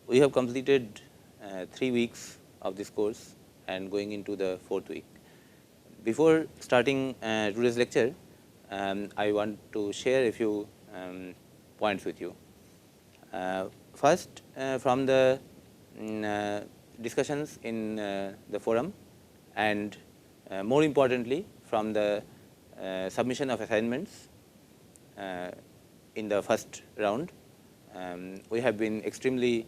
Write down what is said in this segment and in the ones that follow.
we have completed 3 weeks of this course and going into the 4th week. Before starting today's lecture, I want to share a few points with you. First, from the discussions in the forum, and more importantly from the submission of assignments in the first round, we have been extremely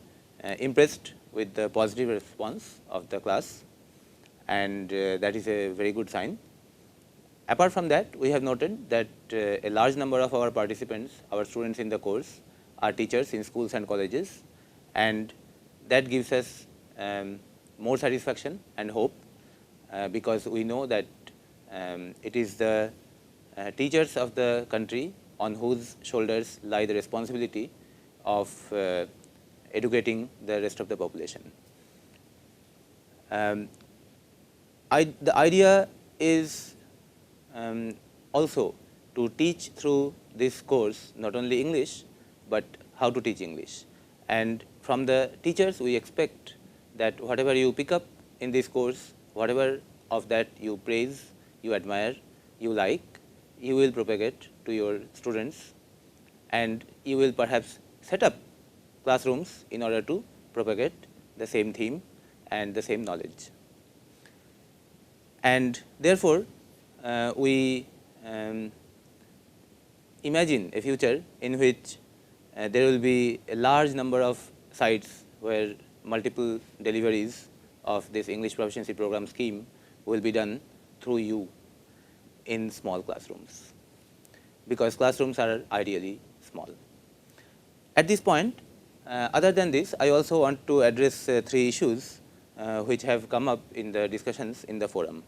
impressed with the positive response of the class, and that is a very good sign. Apart from that, we have noted that a large number of our participants, our students in the course, are teachers in schools and colleges, and that gives us more satisfaction and hope, because we know that it is the teachers of the country on whose shoulders lie the responsibility of educating the rest of the population. The idea is also to teach through this course not only English, but how to teach English. And from the teachers, we expect that whatever you pick up in this course, whatever of that you praise, you admire, you like, you will propagate to your students, and you will perhaps set up classrooms in order to propagate the same theme and the same knowledge. And therefore, we imagine a future in which there will be a large number of sites where multiple deliveries of this English proficiency program scheme will be done through you in small classrooms, because classrooms are ideally small. At this point, other than this, I also want to address 3 issues which have come up in the discussions in the forum.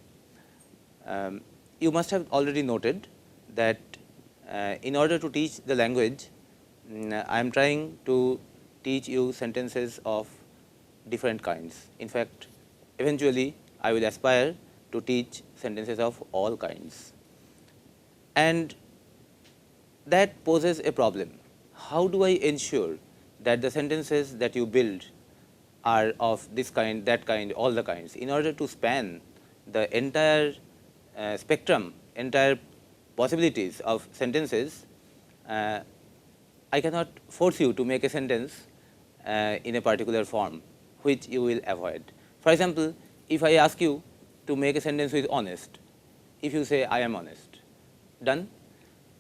You must have already noted that in order to teach the language, I am trying to teach you sentences of different kinds. In fact, eventually I will aspire to teach sentences of all kinds. And that poses a problem. How do I ensure that the sentences that you build are of this kind, that kind, all the kinds, in order to span the entire spectrum, entire possibilities of sentences? I cannot force you to make a sentence in a particular form, which you will avoid. For example, if I ask you to make a sentence with honest, if you say, I am honest, done.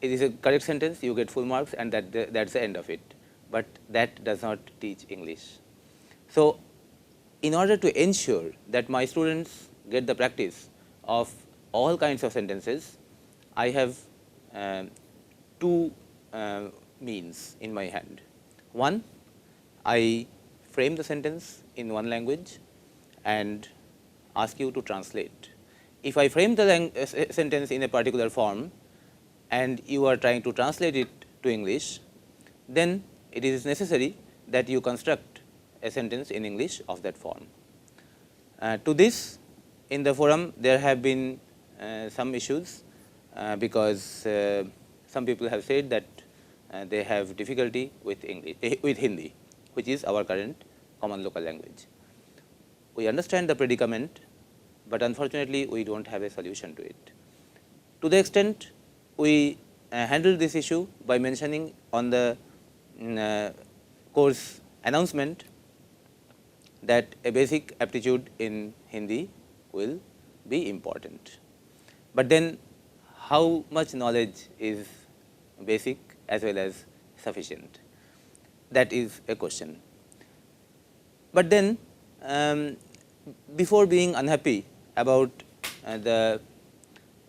It is a correct sentence, you get full marks, and that's the end of it. But that does not teach English. So in order to ensure that my students get the practice of all kinds of sentences, I have 2 means in my hand. One, I frame the sentence in one language and ask you to translate. If I frame the sentence in a particular form and you are trying to translate it to English, then it is necessary that you construct a sentence in English of that form. To this, in the forum, there have been some issues, because some people have said that they have difficulty with English, with Hindi, which is our current common local language. We understand the predicament, but unfortunately we don't have a solution to it. To the extent we handled this issue by mentioning on the course announcement that a basic aptitude in Hindi will be important. But then how much knowledge is basic as well as sufficient? That is a question. But then before being unhappy about the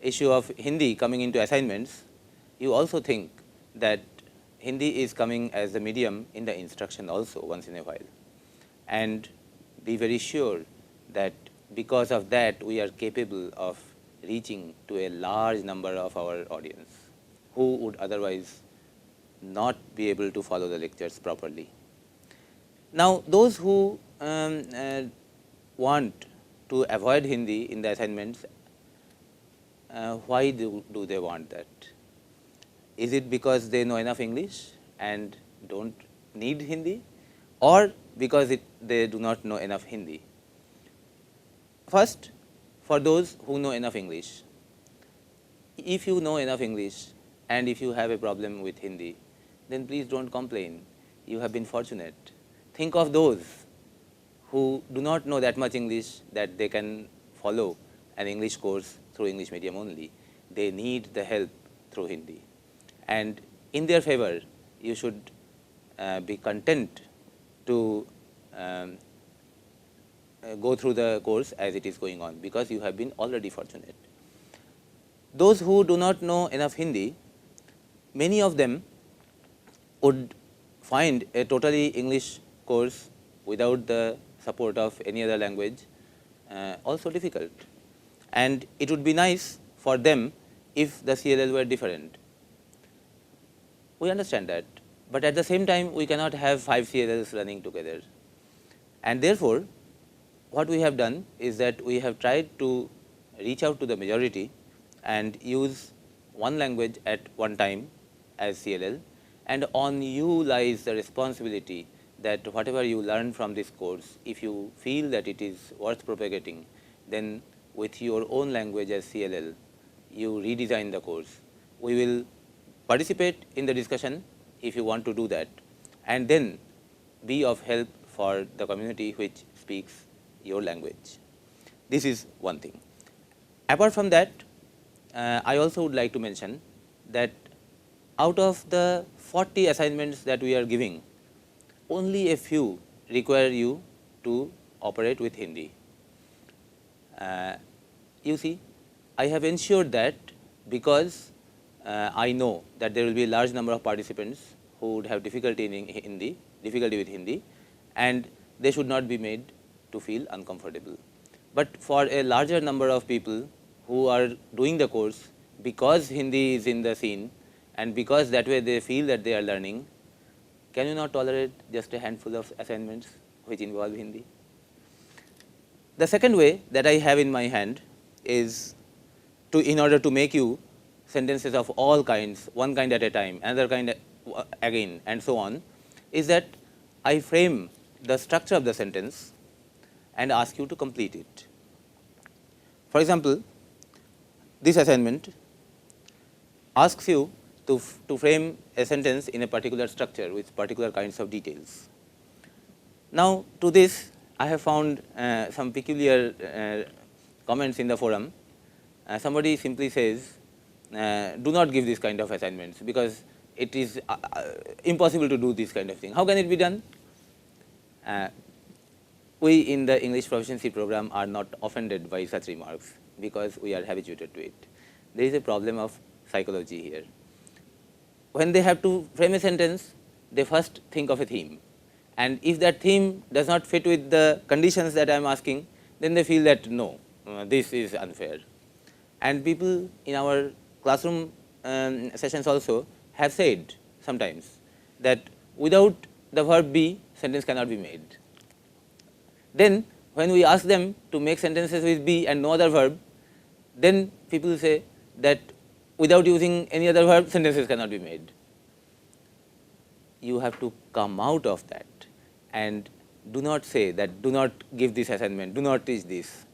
issue of Hindi coming into assignments, you also think that Hindi is coming as a medium in the instruction also once in a while, and be very sure that because of that we are capable of reaching to a large number of our audience who would otherwise not be able to follow the lectures properly. Now, those who want to avoid Hindi in the assignments, why do they want that? Is it because they know enough English and don't need Hindi, or because they do not know enough Hindi. First, for those who know enough English, if you know enough English and if you have a problem with Hindi, then please don't complain. You have been fortunate. Think of those who do not know that much English that they can follow an English course through English medium only. They need the help through Hindi. And in their favor, you should be content to go through the course as it is going on, because you have been already fortunate. Those who do not know enough Hindi, many of them would find a totally English course without the support of any other language also difficult. And it would be nice for them if the CLL were different. We understand that, but at the same time we cannot have 5 CLLs running together. And therefore, what we have done is that we have tried to reach out to the majority and use one language at one time as CLL, and on you lies the responsibility that whatever you learn from this course, if you feel that it is worth propagating, then with your own language as CLL, you redesign the course. We will participate in the discussion if you want to do that, and then be of help for the community which speaks your language. This is one thing. Apart from that, I also would like to mention that out of the 40 assignments that we are giving, only a few require you to operate with Hindi. You see, I have ensured that because I know that there will be a large number of participants who would have difficulty with Hindi, and they should not be made to feel uncomfortable. But for a larger number of people who are doing the course, because Hindi is in the scene and because that way they feel that they are learning, can you not tolerate just a handful of assignments which involve Hindi? The second way that I have in my hand is in order to make you sentences of all kinds, one kind at a time, another kind again, and so on, is that I frame the structure of the sentence and ask you to complete it. For example, this assignment asks you to frame a sentence in a particular structure with particular kinds of details. Now, to this, I have found some peculiar comments in the forum. Somebody simply says, do not give this kind of assignments because it is impossible to do this kind of thing. How can it be done? We in the English proficiency program are not offended by such remarks because we are habituated to it. There is a problem of psychology here. When they have to frame a sentence, they first think of a theme. And if that theme does not fit with the conditions that I am asking, then they feel that no, this is unfair. And people in our classroom sessions also have said sometimes that without the verb be, sentence cannot be made. Then when we ask them to make sentences with be and no other verb, then people say that without using any other verb, sentences cannot be made. You have to come out of that and do not say that do not give this assignment, do not teach this.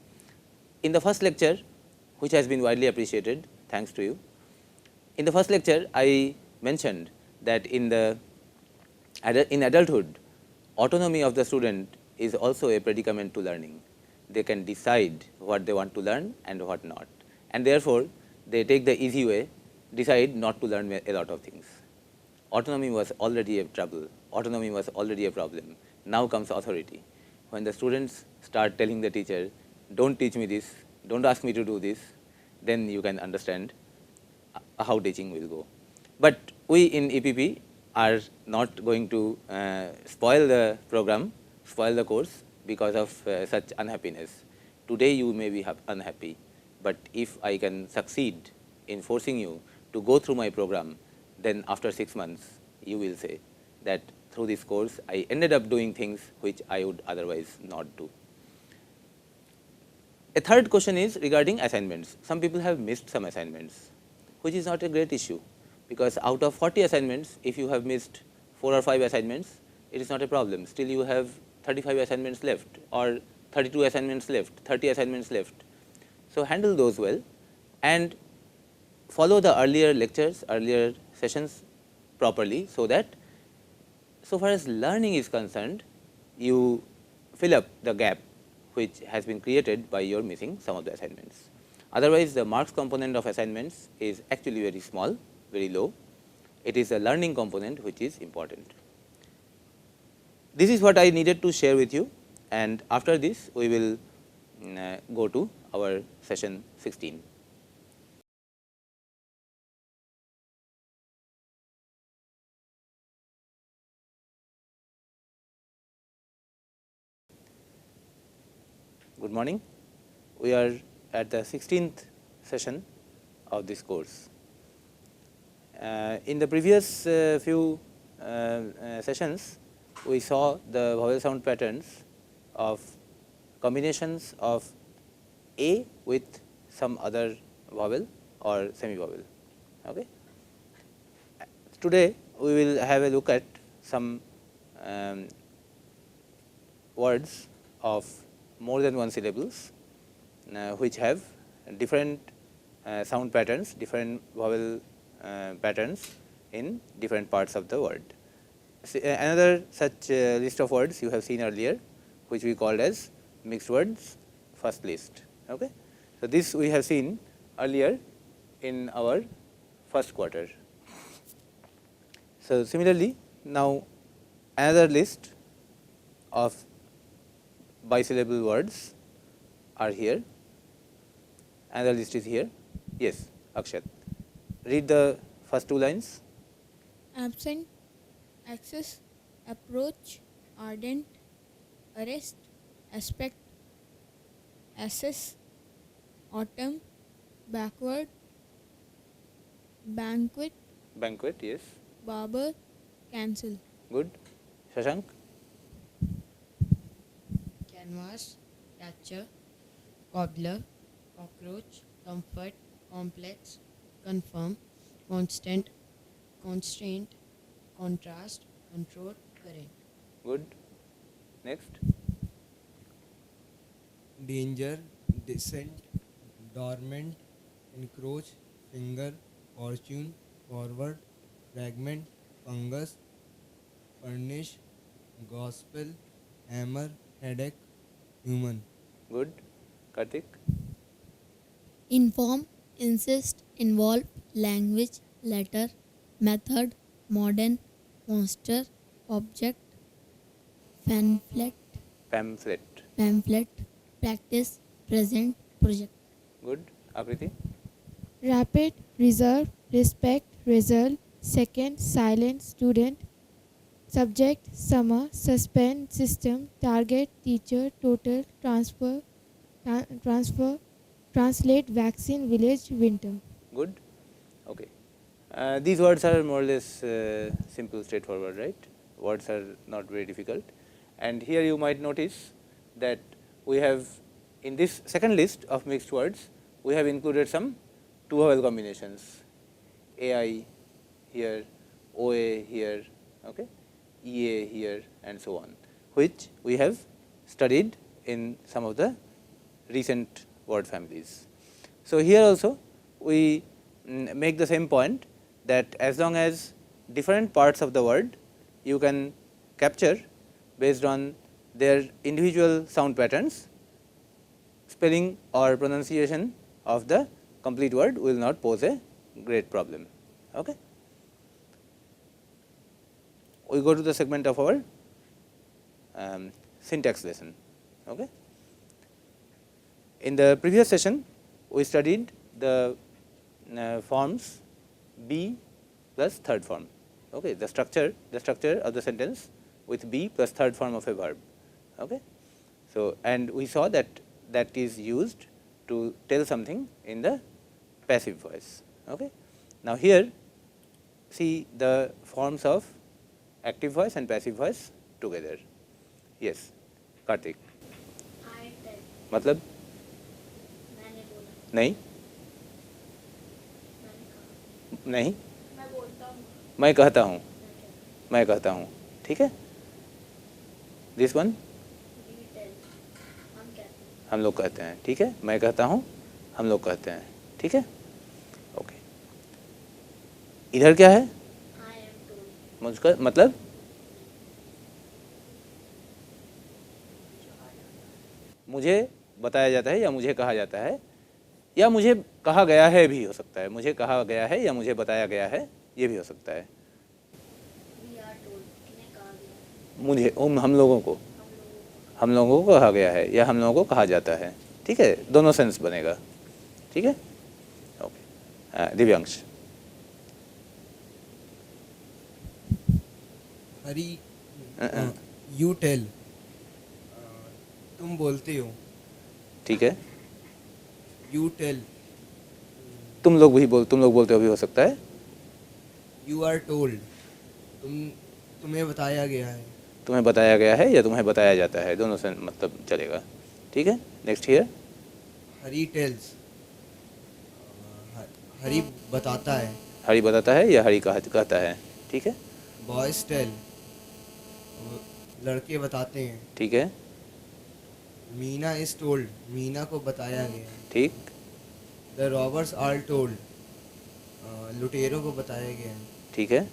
In the first lecture, which has been widely appreciated, thanks to you, in the first lecture I mentioned that in adulthood, autonomy of the student is also a predicament to learning. They can decide what they want to learn and what not, and therefore they take the easy way, decide not to learn a lot of things. Autonomy was already a trouble, autonomy was already a problem. Now comes authority. When the students start telling the teacher, don't teach me this, don't ask me to do this, then you can understand how teaching will go. But we in EPP are not going to spoil the program, spoil the course because of such unhappiness. Today you may be unhappy, but if I can succeed in forcing you to go through my program, then after 6 months you will say that through this course I ended up doing things which I would otherwise not do. A third question is regarding assignments. Some people have missed some assignments, which is not a great issue, because out of 40 assignments, if you have missed 4 or 5 assignments, it is not a problem. Still you have 35 assignments left, or 32 assignments left, 30 assignments left. So handle those well and follow the earlier lectures, earlier sessions properly, so that so far as learning is concerned, you fill up the gap which has been created by your missing some of the assignments. Otherwise, the marks component of assignments is actually very small, very low. It is a learning component which is important. This is what I needed to share with you, and after this we will go to our session 16. Good morning. We are at the 16th session of this course. In the previous few sessions, we saw the vowel sound patterns of combinations of A with some other vowel or semi vowel. Okay. Today we will have a look at some words of more than one syllables which have different sound patterns, different vowel patterns in different parts of the word. Another such list of words you have seen earlier, which we called as mixed words first list. Okay. So, this we have seen earlier in our first quarter. So, similarly, now another list of bisyllable words are here. Another list is here. Yes, Akshat. Read the first two lines. Absent, access, approach, ardent, arrest, aspect, assess, autumn, backward, banquet, Banquet, yes. barber, cancel. Good. Shashank. Canvas, catcher, cobbler, cockroach, comfort, complex, confirm, constant, constraint, contrast, control, current. Good. Next. Danger, descent, dormant, encroach, finger, fortune, forward, fragment, fungus, furnish, gospel, hammer, headache, human. Good. Kartik. Inform, insist, involve, language, letter, method, modern, monster, object, pamphlet, Pamphlet. practice, present, project. Good. Akriti. Rapid, reserve, respect, result, second, silent, student, subject, summer, suspend, system, target, teacher, total, transfer, translate, vaccine, village, winter. Good. Okay. These words are more or less simple, straightforward, right? Words are not very difficult. And here you might notice that we have in this second list of mixed words, we have included some two vowel combinations, AI here, OA here, okay, EA here, and so on, which we have studied in some of the recent word families. So, here also we make the same point that as long as different parts of the word you can capture based on their individual sound patterns, spelling or pronunciation of the complete word will not pose a great problem. Okay. We go to the segment of our syntax lesson. Okay. In the previous session, we studied the forms be plus third form. Okay. The structure of the sentence with be plus third form of a verb. Okay. So, and we saw that that is used to tell something in the passive voice. Okay. Now, here see the forms of active voice and passive voice together. Yes, Kartik. मतलब नहीं नहीं मैं कहता हूँ ठीक है. This one हम लोग कहते हैं, ठीक है। मैं कहता हूँ, हम लोग कहते हैं, ठीक है। ओके, इधर क्या है? मुझका मतलब मुझे बताया जाता है या मुझे कहा जाता है या मुझे कहा गया है भी हो सकता है। मुझे कहा गया है या मुझे बताया गया है, ये भी हो सकता है। मुझे हम लोगों को कहा गया है या हम लोगों को कहा जाता है, ठीक है। दोनों सेंस बनेगा, ठीक है। Okay, Divyansh. Harry you tell, तुम बोलते हो। ठीक है। यू टेल, तुम लोग बोलते हो भी हो सकता है। यू आर टोल्ड, तुम्हें बताया गया है। तुम्हें बताया गया है या तुम्हें बताया जाता है, दोनों से मतलब चलेगा, ठीक है। Next here. हरी टेल्स, हरी बताता है। हरी बताता है या हरी कहता है, ठीक है। बॉयज टेल, लड़के बताते हैं। ठीक है, मीना इज टोल्ड, मीना को बताया गया है। ठीक। द रॉबर्स आर टोल्ड, लुटेरों को बताया गया है। ठीक है।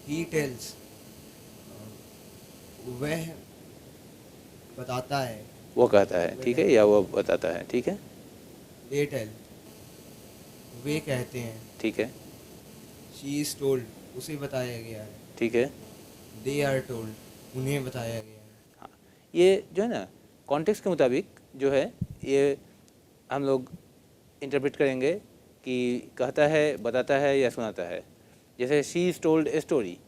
ही टेल्स, वह बताता है। वो कहता है, ठीक है, या वो बताता है, ठीक है। दे टेल, वे कहते हैं। ठीक है, शी इज टोल्ड, उसे बताया गया है। ठीक है। दे आर टोल्ड, उन्हें बताया गया है। हाँ, ये जो है ना कॉन्टेक्स्ट के मुताबिक जो है ये हम लोग इंटरप्रेट करेंगे कि कहता है, बताता है या सुनाता है। जैसे she is told a story,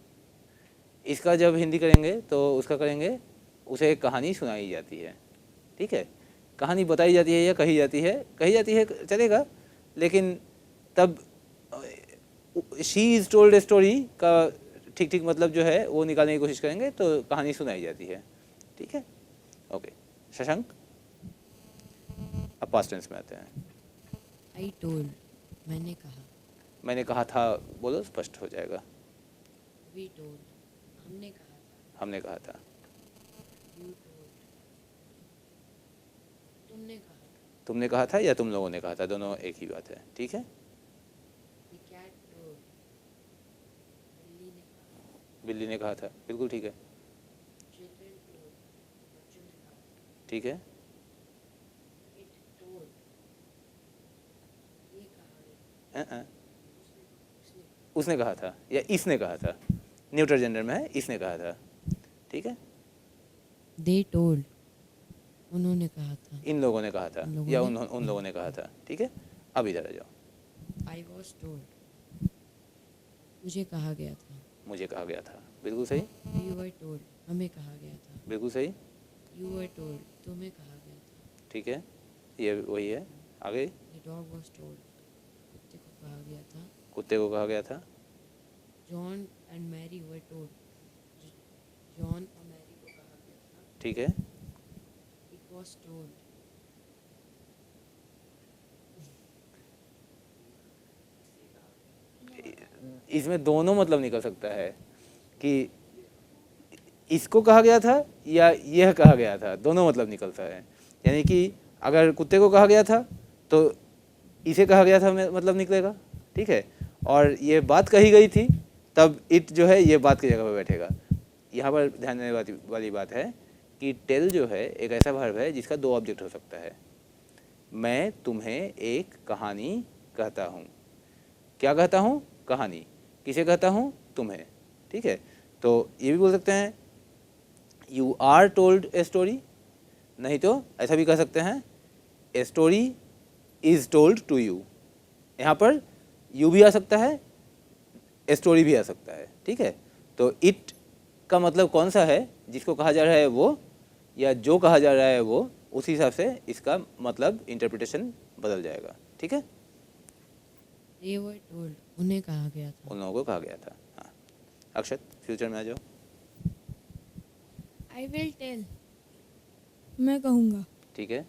इसका जब हिंदी करेंगे तो उसका करेंगे उसे एक कहानी सुनाई जाती है, ठीक है। कहानी बताई जाती है या कही जाती है चलेगा, लेकिन तब she is told a story का ठीक ठीक मतलब जो है वो निकालने की कोशिश करेंगे तो कहानी सुनाई जाती है, ठीक है। ओके, शशांक। अब पास्ट टेंस में आते हैं। आई टोल्ड, मैंने कहा। मैंने कहा था, बोलो, स्पष्ट हो जाएगा। वी टोल्ड, हमने कहा था। हमने कहा था। यू टोल्ड, तुमने कहा था। तुमने कहा था या तुम लोगों ने कहा था, दोनों एक ही बात है, ठीक है। द कैट टोल्ड, बिल्ली ने कहा। बिल्ली ने कहा था, बिल्कुल ठीक है, चिल्ड्रन टोल्ड, बच्चों ने कहा। ठीक है। इट टोल्ड, ये कहा गया। उसने कहा था या इसने कहा था, न्यूट्रल जेंडर में है, इसने कहा था, ठीक है। दे टोल्ड, उन्होंने कहा था। इन लोगों ने कहा था उन लोगों या ने उन लोगों ने कहा था, ठीक है। अब इधर आ जाओ। आई वॉज टोल्ड, मुझे कहा गया था। मुझे कहा गया था, बिल्कुल सही, वी वर टोल्ड, हमें कहा गया था। बिल्कुल सही, यू वर टोल्ड, तुम्हें कहा गया था। ठीक है। ये वही है। आगे, द डॉग वॉज टोल्ड, कुत्ते को कहा गया था। कुत्ते को कहा गया था। John and Mary were told, John और मैरी को कहा गया था। ठीक है। इट वॉज टोल्ड, इसमें दोनों मतलब निकल सकता है कि इसको कहा गया था या यह कहा गया था, दोनों मतलब निकलता है। यानी कि अगर कुत्ते को कहा गया था तो इसे कहा गया था मतलब निकलेगा, ठीक है। और ये बात कही गई थी तब इट जो है ये बात की जगह पर बैठेगा। यहाँ पर ध्यान देने वाली बात है कि टेल जो है एक ऐसा वर्ब है जिसका दो ऑब्जेक्ट हो सकता है। मैं तुम्हें एक कहानी कहता हूँ। क्या कहता हूँ? कहानी। किसे कहता हूँ? तुम्हें, ठीक है। तो ये भी बोल सकते हैं you are told a story, नहीं तो ऐसा भी कह सकते हैं a story is told to you. यहाँ पर यू भी आ सकता है, ए स्टोरी भी आ सकता है, ठीक है। तो इट का मतलब कौन सा है, जिसको कहा जा रहा है वो या जो कहा जा रहा है वो, उस हिसाब से इसका मतलब इंटरप्रिटेशन बदल जाएगा, ठीक है। दे वर टोल्ड, उन्हें कहा गया था। उन लोगों को कहा गया था। हाँ, अक्षत फ्यूचर में आ जाओ। आई विल टेल, मैं कहूँगा। ठीक है,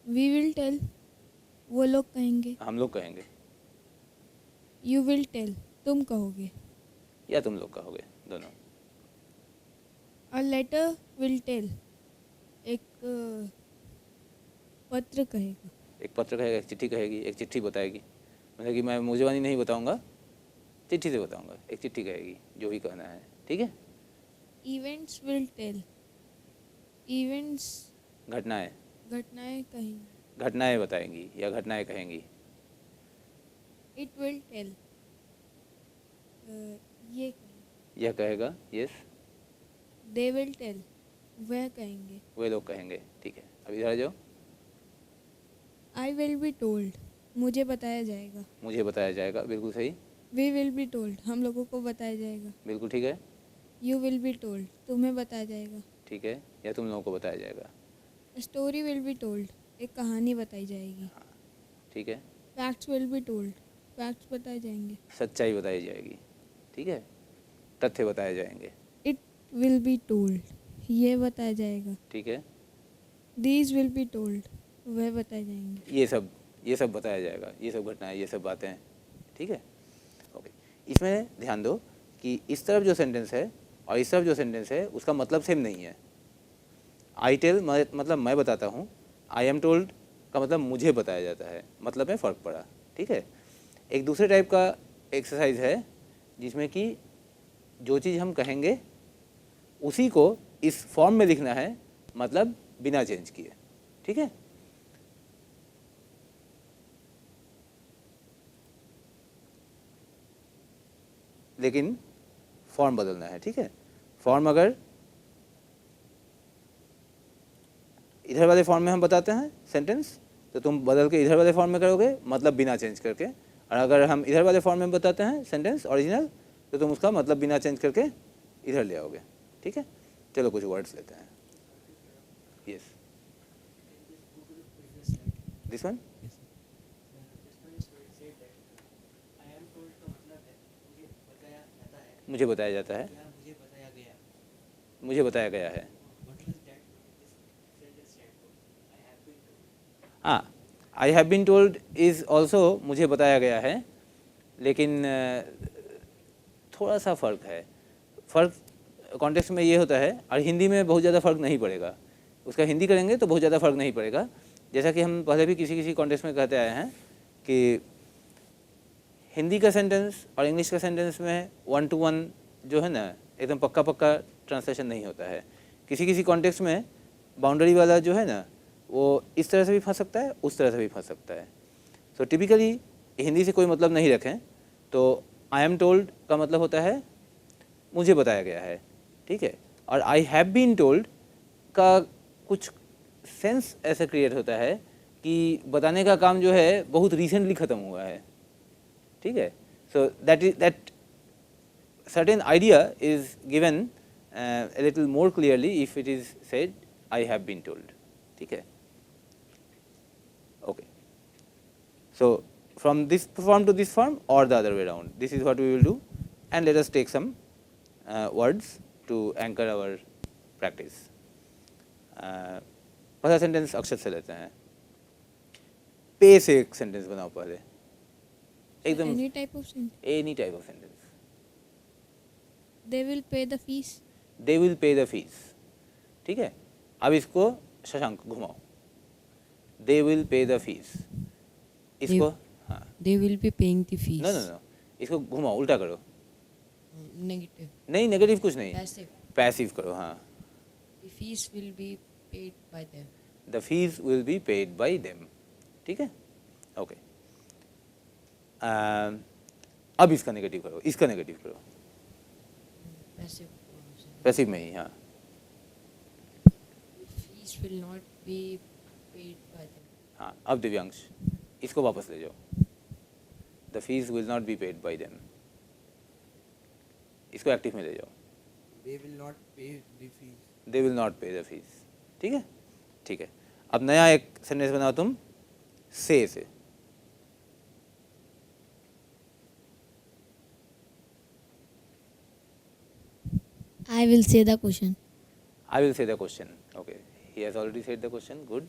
वी विल टेल, वो लोग कहेंगे। हम लोग कहेंगे यू विल टेल, तुम कहोगे। या तुम लोग कहोगे, दोनों। A letter will tell. एक पत्र कहेगा. एक पत्र कहेगा, एक चिट्ठी कहेगी, एक चिट्ठी बताएगी. मतलब कि मैं मुझे नहीं बताऊंगा, चिट्ठी से बताऊंगा. एक चिट्ठी कहेगी जो भी कहना है. ठीक है. Events will tell. Events घटनाएं, घटनाएं कहेंगी. घटनाएं बताएंगी या घटनाएं कहेंगी. It will tell. ये कहेंगे. यह कहेगा. यस. They will tell. वह कहेंगे. वे लोग कहेंगे. ठीक है. अब इधर आ जाओ. I will be told. मुझे बताया जाएगा. मुझे बताया जाएगा. बिल्कुल सही. We will be told. हम लोगों को बताया जाएगा. बिल्कुल ठीक है. You will be told. तुम्हें बताया जाएगा. ठीक है. या तुम लोगों को बताया जाएगा. A story will be told. एक कहानी बताई जाएगी. ठीक है. Facts will be told. Facts बताए जाएंगे. सच्चाई बताई जाएगी. ठीक है. तथ्य बताए जाएंगे. It will be told. ये बताया जाएगा. ठीक है. These will be told. वह बताए जाएंगे. ये सब बताया जाएगा. ये सब घटनाएं, ये सब बातें. ठीक है. ओके. इसमें ध्यान दो कि इस तरफ जो सेंटेंस है और इस तरफ जो सेंटेंस है उसका मतलब सेम नहीं है. आई टेल मतलब मैं बताता हूँ. आई एम टोल्ड का मतलब मुझे बताया जाता है. मतलब में फ़र्क पड़ा. ठीक है. एक दूसरे टाइप का एक्सरसाइज है जिसमें कि जो चीज़ हम कहेंगे उसी को इस फॉर्म में लिखना है, मतलब बिना चेंज किए. ठीक है. लेकिन फॉर्म बदलना है. ठीक है. फॉर्म अगर इधर वाले फॉर्म में हम बताते हैं सेंटेंस, तो तुम बदल के इधर वाले फॉर्म में करोगे, मतलब बिना चेंज करके. और अगर हम इधर वाले फॉर्म में बताते हैं सेंटेंस ओरिजिनल, तो तुम उसका मतलब बिना चेंज करके इधर ले आओगे. ठीक है. चलो कुछ वर्ड्स लेते हैं. यस. This one. मुझे बताया जाता है. मुझे बताया गया है. हाँ, I have been told is also मुझे बताया गया है, लेकिन थोड़ा सा फ़र्क है. फ़र्क कॉन्टेक्स्ट में ये होता है, और हिंदी में बहुत ज़्यादा फ़र्क नहीं पड़ेगा. उसका हिंदी करेंगे तो बहुत ज़्यादा फ़र्क नहीं पड़ेगा. जैसा कि हम पहले भी किसी कॉन्टेक्स्ट में कहते आए हैं कि हिंदी का सेंटेंस और इंग्लिश का सेंटेंस में 1 to 1 जो है ना, एकदम पक्का ट्रांसलेशन नहीं होता है. किसी कॉन्टेक्स्ट में बाउंड्री वाला जो है ना, वो इस तरह से भी फंस सकता है, उस तरह से भी फंस सकता है. सो टिपिकली हिंदी से कोई मतलब नहीं रखें तो आई एम टोल्ड का मतलब होता है मुझे बताया गया है. ठीक है. और आई हैव बीन टोल्ड का कुछ सेंस ऐसा क्रिएट होता है कि बताने का काम जो है बहुत रिसेंटली ख़त्म हुआ है. ठीक है. So that certain idea is given a little more clearly if it is said I have been told. ठीक है. Okay. So from this form to this form or the other way around, this is what we will do, and let us take some words to anchor our practice. पहला sentence अक्षर से लेते हैं. पे से एक सेंटेंस बनाओ पहले. एकदम Any type of sentence. any type of sentence. They will pay the fees. They will pay the fees. ठीक है. अब इसको शशांक घुमाओ. They will pay the fees. इसको हाँ. They will be paying the fees. No. इसको घुमाओ, उल्टा करो. Negative. नहीं, नेगेटिव कुछ नहीं. Passive. पैसिव करो. हाँ. The fees will be paid by them. The fees will be paid by them. ठीक है. ओके. अब इसका नेगेटिव करो, इसका नेगेटिव करो. Passive. पैसिव में ही. हाँ. Fees will not be paid by them. हाँ. अब दिव्यांश इसको वापस ले जाओ. The fees will not be paid by them. इसको एक्टिव में ले जाओ. They will not pay the fees. They will not pay the fees. ठीक है. ठीक है. अब नया एक सेंटेंस बनाओ तुम से. I will say the question. I will say the question. Okay. He has already said the question. Good.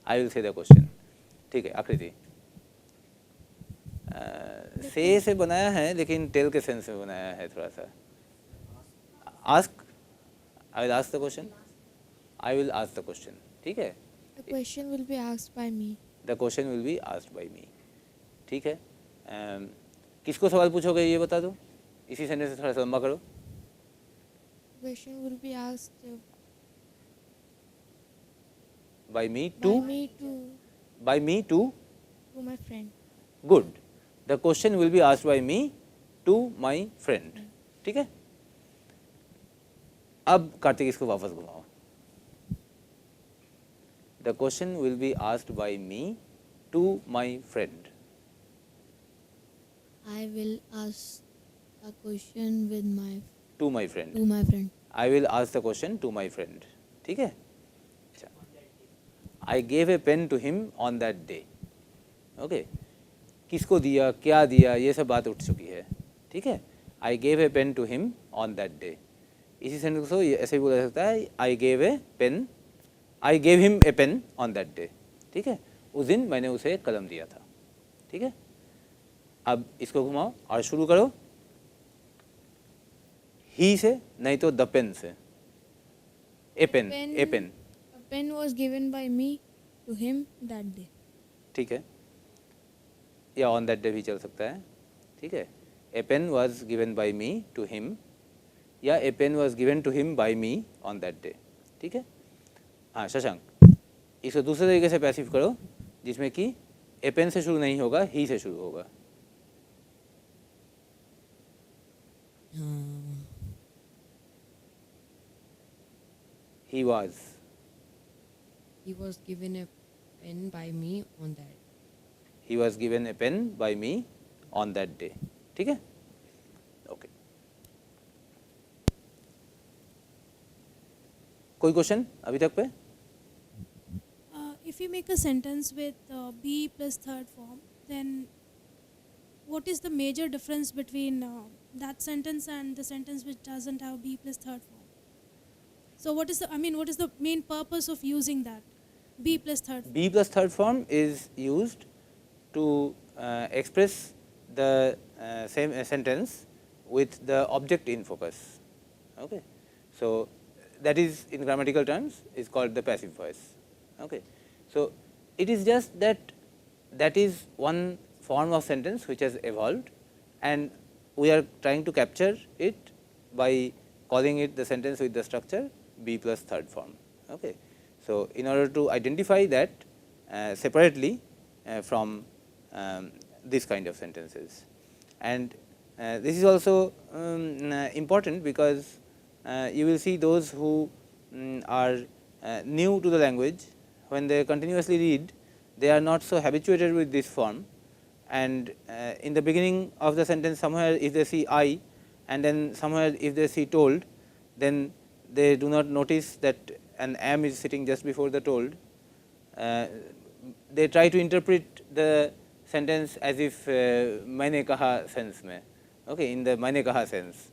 I will say the question. ठीक है. आकृति से बनाया है, लेकिन टेल के सेंस में बनाया है थोड़ा सा. Ask. I will ask the question. I will ask the question. ठीक है. The question will be asked by me. The question will be asked by me. ठीक है. किसको सवाल पूछोगे ये बता दो. इसी सेंटेंस से थोड़ा सा लंबा करो. Question will be asked By me by to. me to By me to. my friend. Good. The question will be asked by me to my friend. ठीक है. अब कार्तिक इसको वापस घुमाओ. The question will be asked by me to my friend. I will ask a question with my To my friend. to my friend. I will ask the question to my friend. ठीक है. अच्छा. I gave a pen to him on that day. Okay. किसको दिया, क्या दिया, ये सब बात उठ चुकी है. ठीक है. I gave a pen to him on that day. इसी सेंटेंस को ऐसे भी बोला जा सकता है. I gave a pen. I gave him a pen on that day. ठीक है. उस दिन मैंने उसे कलम दिया था. ठीक है. अब इसको घुमाओ और शुरू करो. ही से नहीं तो द पेन से. A pen. A pen. A pen was given by me to him that day. ठीक है. या ऑन दैट डे भी चल सकता है. ठीक है. A pen was given by me to him या a pen was given to him by me on that day. ठीक है. हाँ शशांक, इसको दूसरे तरीके से पैसिव करो जिसमें कि ए पेन से शुरू नहीं होगा, ही से शुरू होगा. He was. He was given a pen by me on that. He was given a pen by me on that day. ठीक है. ओके. कोई क्वेश्चन अभी तक पे? If you make a sentence with be plus third form, then what is the major difference between that sentence and the sentence which doesn't have be plus third form? So what is the main purpose of using that be plus third form? Be plus third form is used to express the same sentence with the object in focus. Okay. So that is, in grammatical terms, is called the passive voice. Okay. So it is just that that is one form of sentence which has evolved, and we are trying to capture it by calling it the sentence with the structure be plus third form. Okay. So in order to identify that separately from this kind of sentences, and this is also important because you will see those who are new to the language, when they continuously read, they are not so habituated with this form, and in the beginning of the sentence somewhere if they see I, and then somewhere if they see told, then they do not notice that an am is sitting just before the told. They try to interpret the sentence as if मैंने कहा sense में, okay, in the मैंने कहा sense,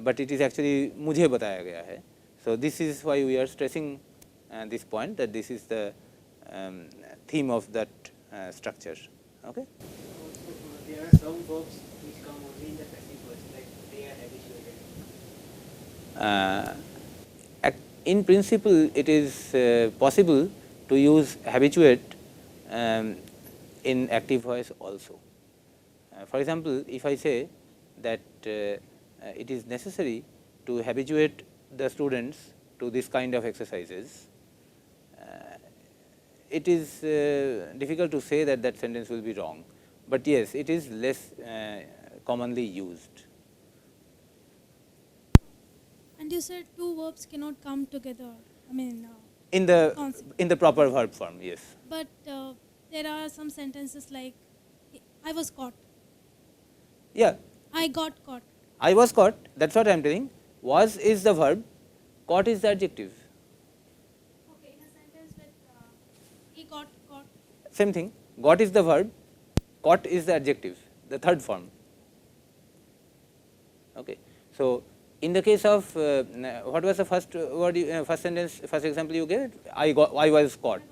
but it is actually मुझे बताया गया है. So this is why we are stressing this point, that this is the theme of that structure. Okay. There are some verbs which come only in the passive voice, like they are habituated. In principle, it is possible to use habituate in active voice also. For example, if I say that it is necessary to habituate the students to this kind of exercises, it is difficult to say that that sentence will be wrong, but yes, it is less commonly used. And you said two verbs cannot come together. In the proper verb form, yes. But there are some sentences like I was caught. Yeah. I got caught. I was caught. That's what I am telling. Was is the verb. Caught is the adjective. Okay, in a sentence with he got caught. Same thing. Got is the verb. Caught is the adjective. The third form. Okay. So in the case of what was the first word, first sentence, first example you gave? I was caught.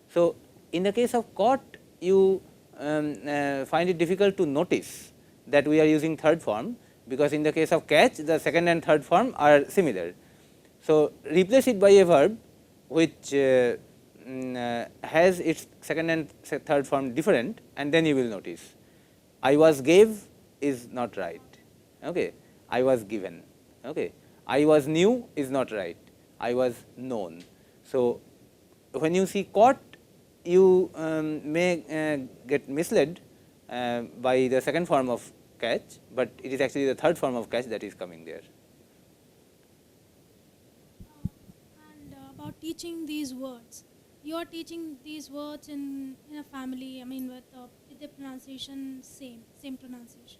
So in the case of caught, you find it difficult to notice that we are using third form, because in the case of catch, the second and third form are similar. So, replace it by a verb which has its second and third form different, and then you will notice. I was gave is not right. Okay. I was given. Okay. I was knew is not right. I was known. So, when you see caught, you may get misled by the second form of catch, but it is actually the third form of catch that is coming there. And about teaching these words, you are teaching these words in a family. I mean, with the pronunciation same pronunciation.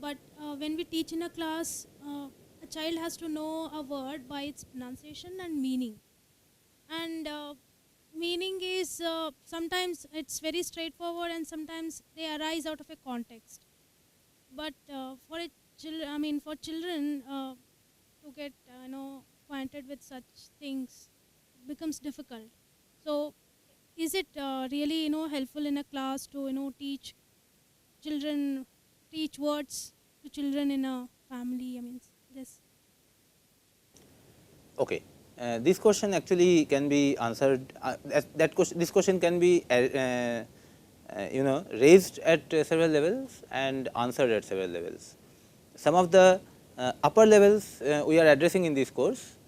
But when we teach in a class, a child has to know a word by its pronunciation and meaning. And meaning is sometimes it's very straightforward, and sometimes they arise out of a context. But for children to get acquainted with such things becomes difficult. So, is it really helpful in a class to teach words to children in a family? I mean, this. Okay. This question actually can be answered. This question can be raised at several levels and answered at several levels. Some of the upper levels we are addressing in this course,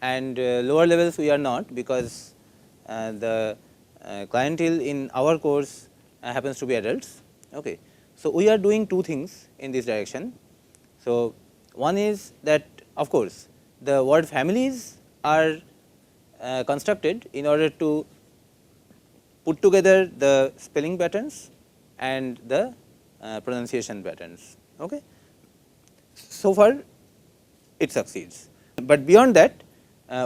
and lower levels we are not, because the clientele in our course happens to be adults. Okay. So, we are doing two things in this direction. So, one is that, of course, the word families are constructed in order to put together the spelling patterns and the pronunciation patterns. Okay. So far it succeeds, but beyond that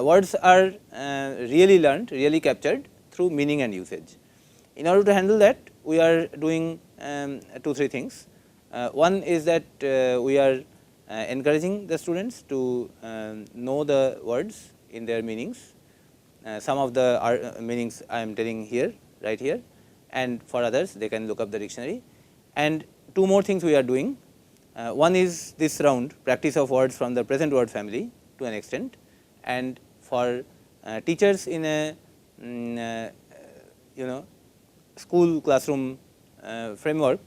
words are really learned, really captured through meaning and usage. In order to handle that, we are doing 2-3 things. One is that we are encouraging the students to know the words in their meanings. Some of the meanings I am telling here, right here, and for others they can look up the dictionary. And two more things we are doing. One is this round, practice of words from the present word family to an extent, and for teachers in a school classroom framework,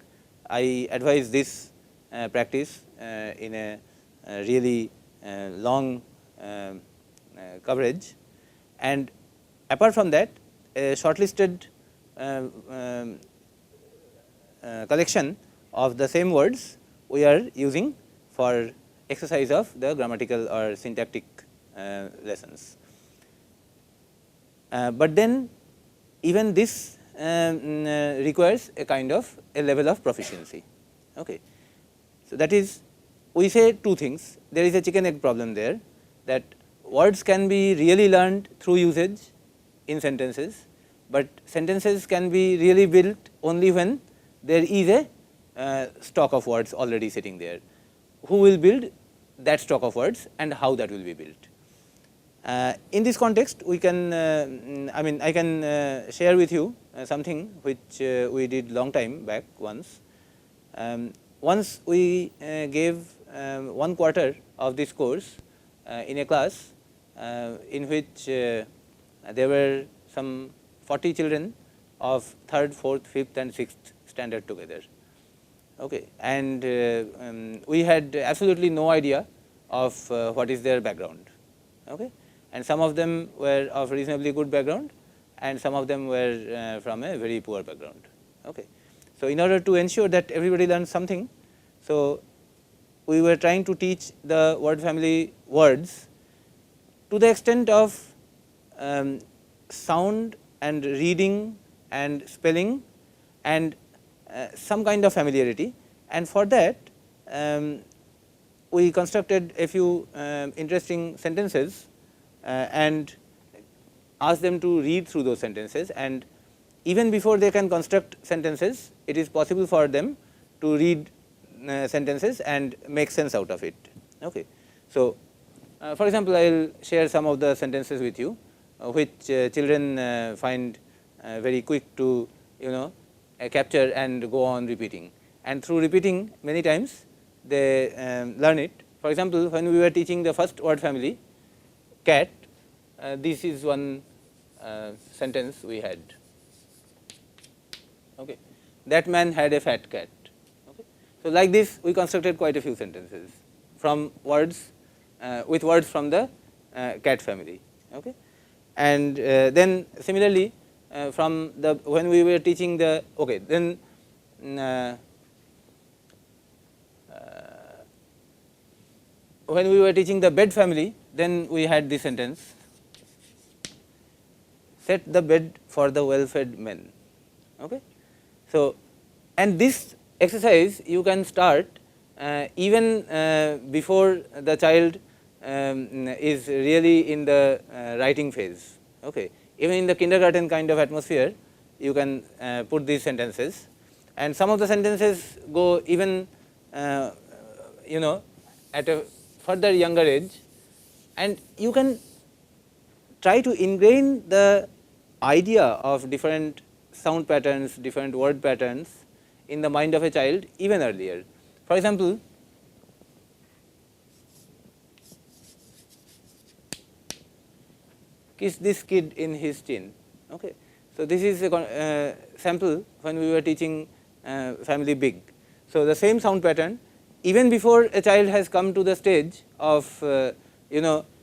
I advise this practice in a really long coverage. And apart from that, a shortlisted collection of the same words we are using for exercise of the grammatical or syntactic lessons. But then even this requires a kind of a level of proficiency. Okay. So, that is, we say two things. There is a chicken egg problem there, that words can be really learned through usage in sentences, but sentences can be really built only when there is a stock of words already sitting there. Who will build that stock of words and how that will be built? In this context, we can I can share with you something which we did long time back once. Once we gave 1 quarter of this course in a class in which there were some 40 children of 3rd, 4th, 5th and 6th standard together. Okay. And we had absolutely no idea of what is their background. Okay. And some of them were of reasonably good background, and some of them were from a very poor background. Okay. So, in order to ensure that everybody learns something, so we were trying to teach the word family words to the extent of sound and reading and spelling and some kind of familiarity, and for that we constructed a few interesting sentences and asked them to read through those sentences, and even before they can construct sentences, it is possible for them to read sentences and make sense out of it. Okay. So, for example, I will share some of the sentences with you which children find very quick to capture and go on repeating, and through repeating many times they learn it. For example, when we were teaching the first word family, cat, this is one sentence we had. Okay. That man had a fat cat. Okay. So, like this we constructed quite a few sentences from words with words from the cat family. Okay. And then similarly from the when we were teaching the then when we were teaching the bed family, then we had this sentence: set the bed for the well-fed men. Okay. So, and this exercise you can start even before the child is really in the writing phase. Okay. Even in the kindergarten kind of atmosphere, you can put these sentences, and some of the sentences go even at a further younger age, and you can try to ingrain the idea of different sound patterns, different word patterns in the mind of a child even earlier. For example, kiss this kid in his chin. Okay. So, this is a sample when we were teaching family big. So, the same sound pattern even before a child has come to the stage of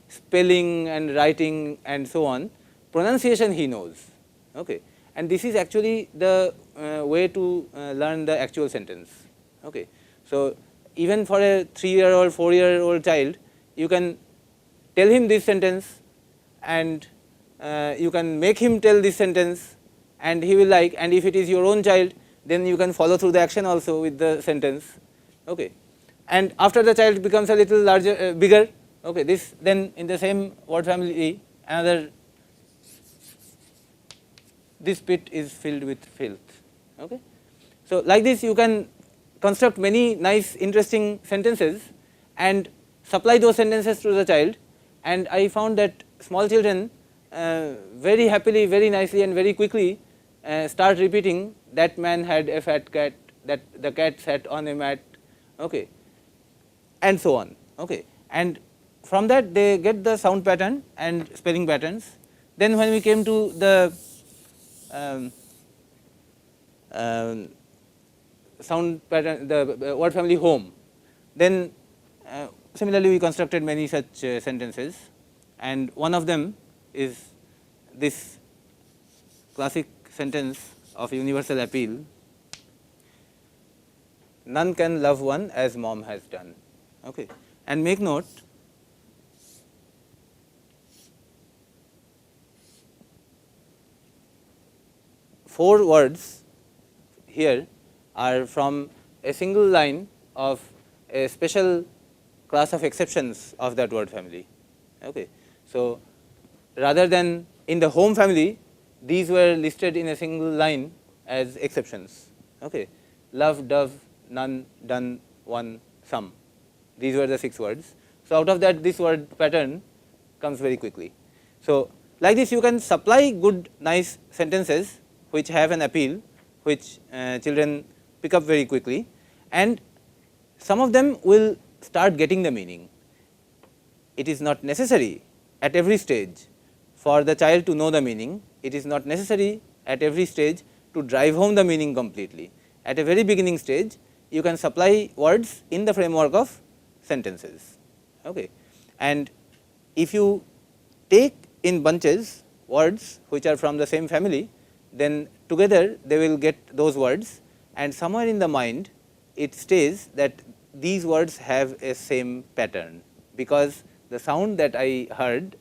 spelling and writing and so on, pronunciation he knows. Okay. And this is actually the way to learn the actual sentence. Okay. So, even for a 3-year-old, 4-year-old child, you can tell him this sentence, and you can make him tell this sentence, and he will like, and if it is your own child, then you can follow through the action also with the sentence. Okay. And after the child becomes a little larger, bigger, okay, this then in the same word family, another, this pit is filled with filth. Okay. So, like this you can construct many nice interesting sentences and supply those sentences to the child, and I found that small children very happily, very nicely and very quickly start repeating, that man had a fat cat, that the cat sat on a mat, okay, and so on. Okay. And from that they get the sound pattern and spelling patterns. Then when we came to the sound pattern, the word family home, then similarly we constructed many such sentences, and one of them is this classic sentence of universal appeal: none can love one as mom has done. Okay. And make note, four words here are from a single line of a special class of exceptions of that word family. Okay. So, rather than in the home family, these were listed in a single line as exceptions. Okay. Love, dove, none, done, one, some. These were the 6 words. So, out of that this word pattern comes very quickly. So, like this you can supply good nice sentences which have an appeal, which children pick up very quickly, and some of them will start getting the meaning. It is not necessary at every stage for the child to know the meaning. It is not necessary at every stage to drive home the meaning completely. At a very beginning stage, you can supply words in the framework of sentences. Okay. And if you take in bunches words which are from the same family, then together they will get those words, and somewhere in the mind it stays that these words have a same pattern, because the sound that I heard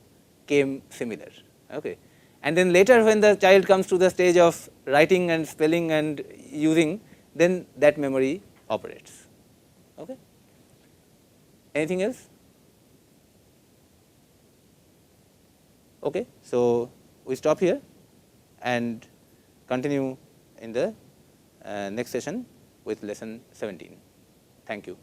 came similar. Okay. And then later when the child comes to the stage of writing and spelling and using, then that memory operates. Okay. Anything else? Okay. So, we stop here and continue in the next session with lesson 17. Thank you.